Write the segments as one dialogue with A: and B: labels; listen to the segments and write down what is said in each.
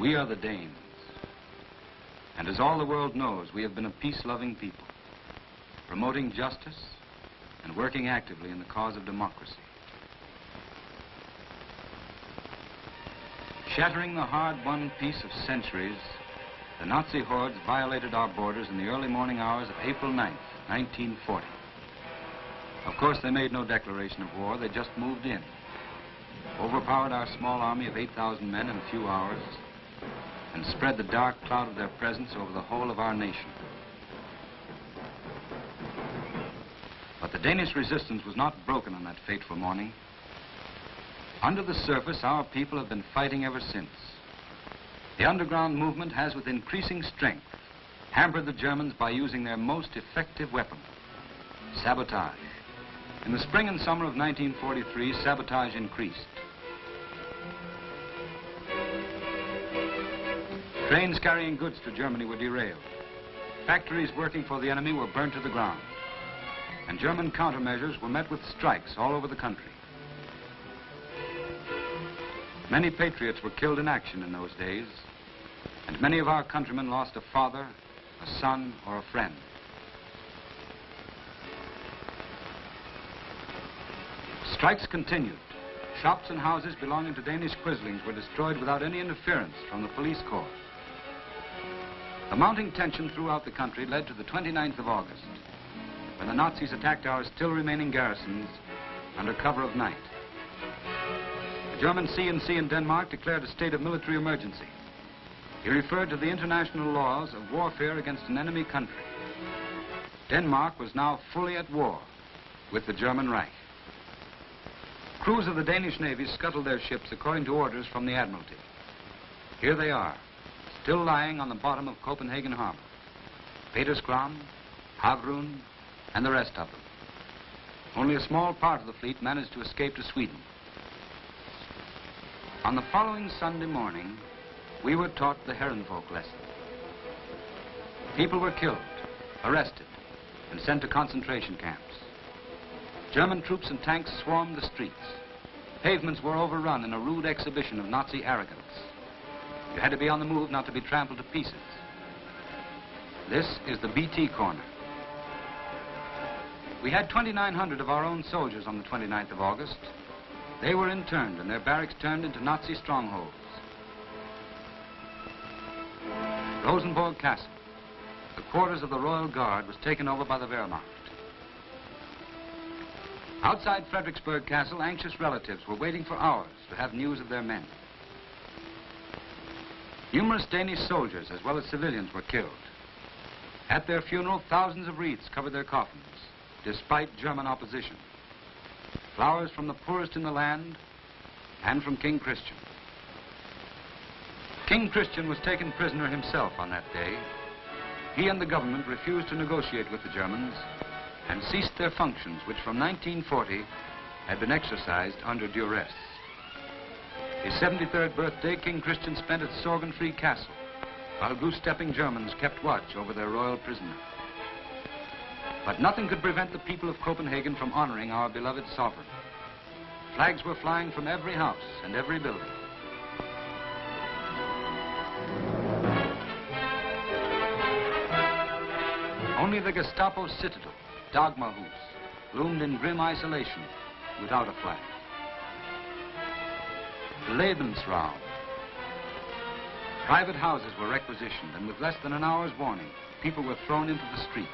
A: We are the Danes. And as all the world knows, we have been a peace-loving people, promoting justice and working actively in the cause of democracy. Shattering the hard-won peace of centuries, the Nazi hordes violated our borders in the early morning hours of April 9th, 1940. Of course, they made no declaration of war. They just moved in, overpowered our small army of 8,000 men in a few hours, and spread the dark cloud of their presence over the whole of our nation. But the Danish resistance was not broken on that fateful morning. Under the surface, our people have been fighting ever since. The underground movement has, with increasing strength, hampered the Germans by using their most effective weapon, sabotage. In the spring and summer of 1943, sabotage increased. Trains carrying goods to Germany were derailed. Factories working for the enemy were burnt to the ground. And German countermeasures were met with strikes all over the country. Many patriots were killed in action in those days, and many of our countrymen lost a father, a son, or a friend. Strikes continued. Shops and houses belonging to Danish quislings were destroyed without any interference from the police corps. The mounting tension throughout the country led to the 29th of August, when the Nazis attacked our still remaining garrisons under cover of night. The German C&C in Denmark declared a state of military emergency. He referred to the international laws of warfare against an enemy country. Denmark was now fully at war with the German Reich. Crews of the Danish Navy scuttled their ships according to orders from the Admiralty. Here they are, still lying on the bottom of Copenhagen Harbor. Peterskram, Havrun, and the rest of them. Only a small part of the fleet managed to escape to Sweden. On the following Sunday morning, we were taught the Herrenvolk lesson. People were killed, arrested, and sent to concentration camps. German troops and tanks swarmed the streets. Pavements were overrun in a rude exhibition of Nazi arrogance. You had to be on the move not to be trampled to pieces. This is the BT corner. We had 2,900 of our own soldiers on the 29th of August. They were interned and their barracks turned into Nazi strongholds. Rosenborg Castle, the quarters of the Royal Guard, was taken over by the Wehrmacht. Outside Fredericksburg Castle, anxious relatives were waiting for hours to have news of their men. Numerous Danish soldiers, as well as civilians, were killed. At their funeral, thousands of wreaths covered their coffins, despite German opposition. Flowers from the poorest in the land and from King Christian. King Christian was taken prisoner himself on that day. He and the government refused to negotiate with the Germans and ceased their functions, which from 1940 had been exercised under duress. His 73rd birthday, King Christian spent at Sorgenfri Castle, while goose-stepping Germans kept watch over their royal prisoner. But nothing could prevent the people of Copenhagen from honoring our beloved sovereign. Flags were flying from every house and every building. Only the Gestapo citadel, Dagmarhus, loomed in grim isolation without a flag. Lebensraum. Private houses were requisitioned, and with less than an hour's warning, people were thrown into the streets.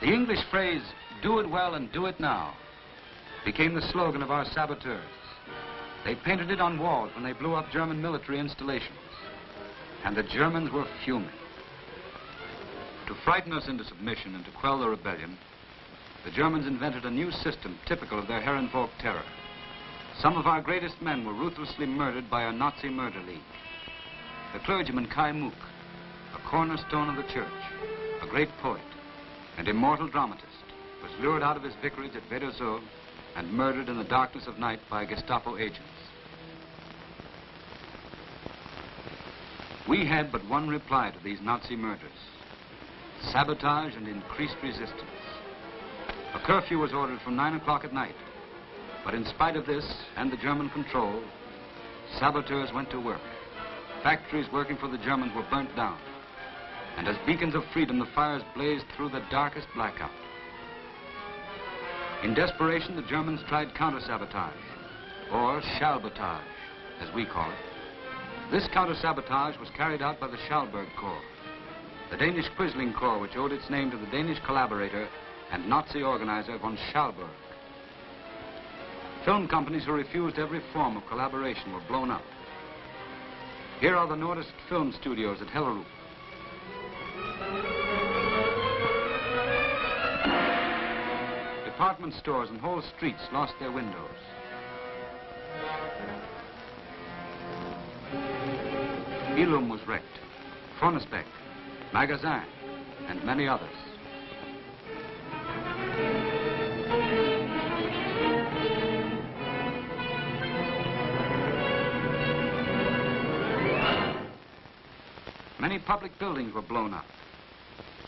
A: The English phrase, "Do it well and do it now," became the slogan of our saboteurs. They painted it on walls when they blew up German military installations. And the Germans were fuming. To frighten us into submission and to quell the rebellion, the Germans invented a new system typical of their Herrenvolk terror. Some of our greatest men were ruthlessly murdered by a Nazi murder league. The clergyman Kai Muck, a cornerstone of the church, a great poet, and immortal dramatist, was lured out of his vicarage at Vedersø and murdered in the darkness of night by Gestapo agents. We had but one reply to these Nazi murders: sabotage and increased resistance. A curfew was ordered from 9 o'clock at night, but in spite of this and the German control, saboteurs went to work. factories working for the Germans were burnt down. And as beacons of freedom, the fires blazed through the darkest blackout. In desperation, the Germans tried counter-sabotage, or Schalbotage, as we call it. This counter-sabotage was carried out by the Schalburg Corps, the Danish Quisling Corps, which owed its name to the Danish collaborator and Nazi organizer von Schalburg. Film companies who refused every form of collaboration were blown up. Here are the Nordist film studios at Hellerup. Department stores and whole streets lost their windows. Ilum was wrecked, Fronesbeck, Magazin, and many others. Many public buildings were blown up.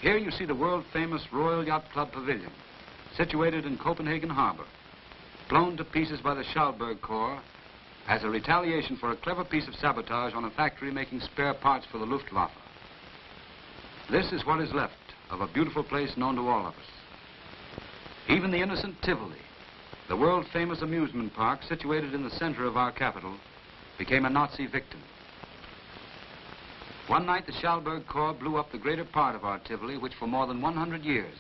A: Here you see the world-famous Royal Yacht Club Pavilion, situated in Copenhagen Harbor, blown to pieces by the Schalburg Corps as a retaliation for a clever piece of sabotage on a factory making spare parts for the Luftwaffe. This is what is left of a beautiful place known to all of us. Even the innocent Tivoli, the world-famous amusement park situated in the center of our capital, became a Nazi victim. One night, the Schalburg Corps blew up the greater part of our Tivoli, which for more than 100 years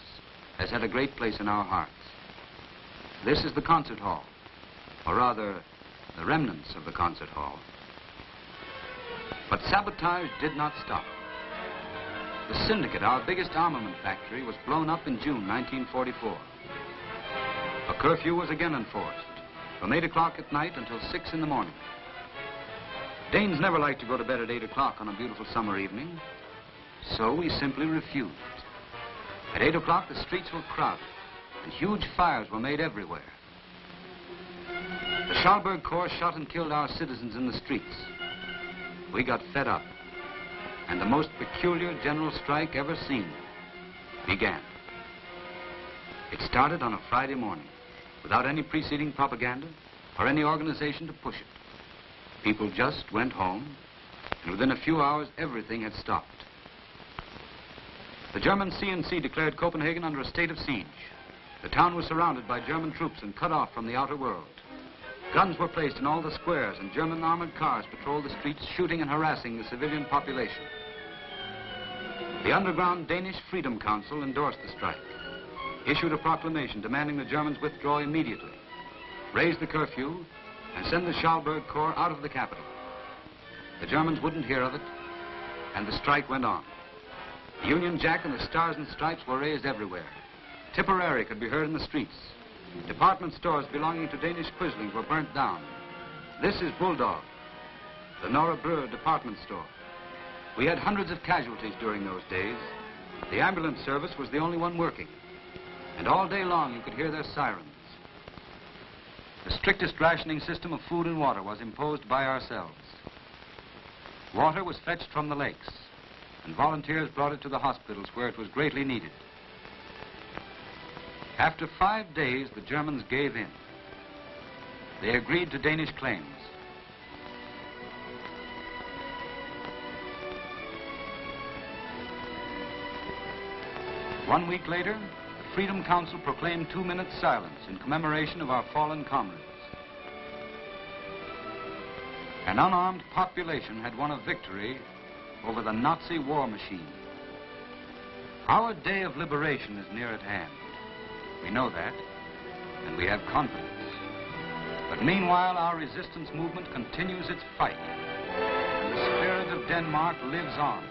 A: has had a great place in our hearts. This is the concert hall, or rather, the remnants of the concert hall. But sabotage did not stop. The Syndicate, our biggest armament factory, was blown up in June 1944. A curfew was again enforced, from 8 o'clock at night until 6 in the morning. Danes never liked to go to bed at 8 o'clock on a beautiful summer evening, so we simply refused. At 8 o'clock, the streets were crowded, and huge fires were made everywhere. The Schalburg Corps shot and killed our citizens in the streets. We got fed up, and the most peculiar general strike ever seen began. It started on a Friday morning, without any preceding propaganda or any organization to push it. People just went home, and within a few hours, everything had stopped. The German CNC declared Copenhagen under a state of siege. The town was surrounded by German troops and cut off from the outer world. Guns were placed in all the squares, and German armored cars patrolled the streets, shooting and harassing the civilian population. The underground Danish Freedom Council endorsed the strike, issued a proclamation demanding the Germans withdraw immediately, raise the curfew, and send the Schalburg Corps out of the capital. The Germans wouldn't hear of it, and the strike went on. The Union Jack and the Stars and Stripes were raised everywhere. Tipperary could be heard in the streets. Department stores belonging to Danish Quislings were burnt down. This is Bulldog, the Nora Breur department store. We had hundreds of casualties during those days. The ambulance service was the only one working, and all day long you could hear their sirens. The strictest rationing system of food and water was imposed by ourselves. Water was fetched from the lakes, and volunteers brought it to the hospitals where it was greatly needed. After 5 days, the Germans gave in. They agreed to Danish claims. One week later, the Freedom Council proclaimed 2 minutes silence in commemoration of our fallen comrades. An unarmed population had won a victory over the Nazi war machine. Our day of liberation is near at hand. We know that, and we have confidence. But meanwhile, our resistance movement continues its fight, and the spirit of Denmark lives on.